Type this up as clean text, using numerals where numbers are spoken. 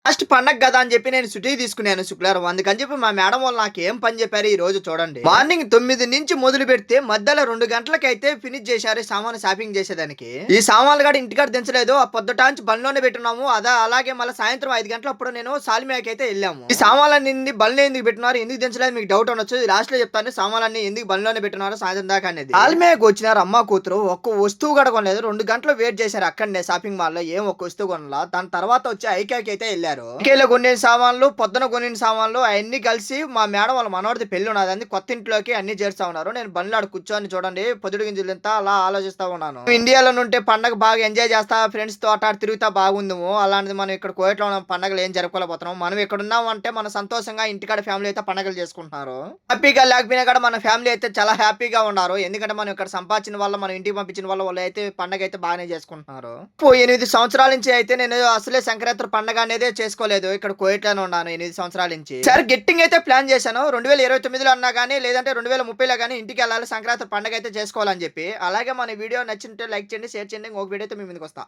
Last పండగ కదా అని చెప్పి నేను సుటీ తీసుకున్నాను శుక్రవారం. అందుకని చెప్పి మా మేడం వాళ్ళు నాకేం పని చెప్పారు ఈ రోజు చూడండి. మార్నింగ్ 9 నుంచి మొదలు పెడితే మధ్యలో 2 గంటలకైతే ఫినిష్ చేశారు ఈ సామాను షాపింగ్ చేసేదానికి. ఈ సామాన్లు కూడా ఇంటికాడ దించలేదు. ఆ పొద్దుటాంచి బండిలోనే పెట్టున్నాము. అలాగే మళ్ళీ సాయంత్రం 5 గంటలప్పుడు నేను సాలిమేకి అయితే వెళ్ళాము. ఈ సామాన్లన్నీ బండ్లో ఎందుకు పెట్టినారు, ఎందుకు దించలేదు మీకు డౌట్ అనొచ్చు. లాస్ట్ లో చెప్తాను సామాన్లన్నీ ఎందుకు బండిలోనే పెట్టినారు సాయంత్రం దాకా అనేది. సాలిమేకి వచ్చినారు అమ్మ కూతురు. ఒక్క వస్తువు కూడా కొనలేదు. 2 గంటలు వెయిట్ చేశారు అక్కడనే షాపింగ్ మాల్ లో. ఏం ఒక్క వస్తువు కొనలా. దాని తర్వాత వచ్చి ఐకాకి అయితే వెళ్ళారు. ఐకేలో కొన్ని సామాన్లు, పొద్దున కొన్ని సామాన్లు అవన్నీ కలిసి మా మేడం వాళ్ళ మనవడిది పెళ్లి ఉన్నది. అందుకే కొత్త ఇంట్లోకి అన్ని చేస్తా ఉన్నారు. నేను బండ్లాడు కూర్చొని చూడండి పొద్దుడు గింజలు ఎంత అలా ఆలోచిస్తా ఉన్నాను. ఇండియాలో ఉంటే పండగ బాగా ఎంజాయ్ చేస్తా ఫ్రెండ్స్ తో ఆట తిరుగుతా బాగుందేమో. అలాంటిది మనం ఇక్కడ కోయట్లో ఉన్న పండగలు ఏం జరుపుకోలేకపోతున్నాం. మనం ఇక్కడ ఉన్నాం అంటే మన సంతోషంగా ఇంటికాడ ఫ్యామిలీ అయితే పండగలు చేసుకుంటున్నారు. హ్యాపీగా లేకపోయినా కూడా మన ఫ్యామిలీ అయితే చాలా హ్యాపీగా ఉన్నారు. ఎందుకంటే మనం ఇక్కడ సంపాదించిన వల్ల మనం ఇంటికి పంపించిన వల్ల వాళ్ళు అయితే పండగ అయితే బాగానే చేసుకుంటున్నారు. 8 సంవత్సరాల నుంచి అయితే నేను అసలే సంక్రాంతి పండగ అనేది చేసుకోలేదు. ఇక్కడ కోయట్లోనే ఉన్నాను 8 సంవత్సరాల నుంచి. సరే గెట్టింగ్ అయితే ప్లాన్ చేశాను 2029లో అన్నా కానీ లేదంటే 2030లో కానీ ఇంటికి వెళ్ళాలి, సంక్రాంతి పండగ అయితే చేసుకోవాలని చెప్పి. అలాగే మన వీడియో నచ్చింటే లైక్ చేయండి, షేర్ చేయండి. ఇంకొక వీడియోతో మీ ముందుకు వస్తా.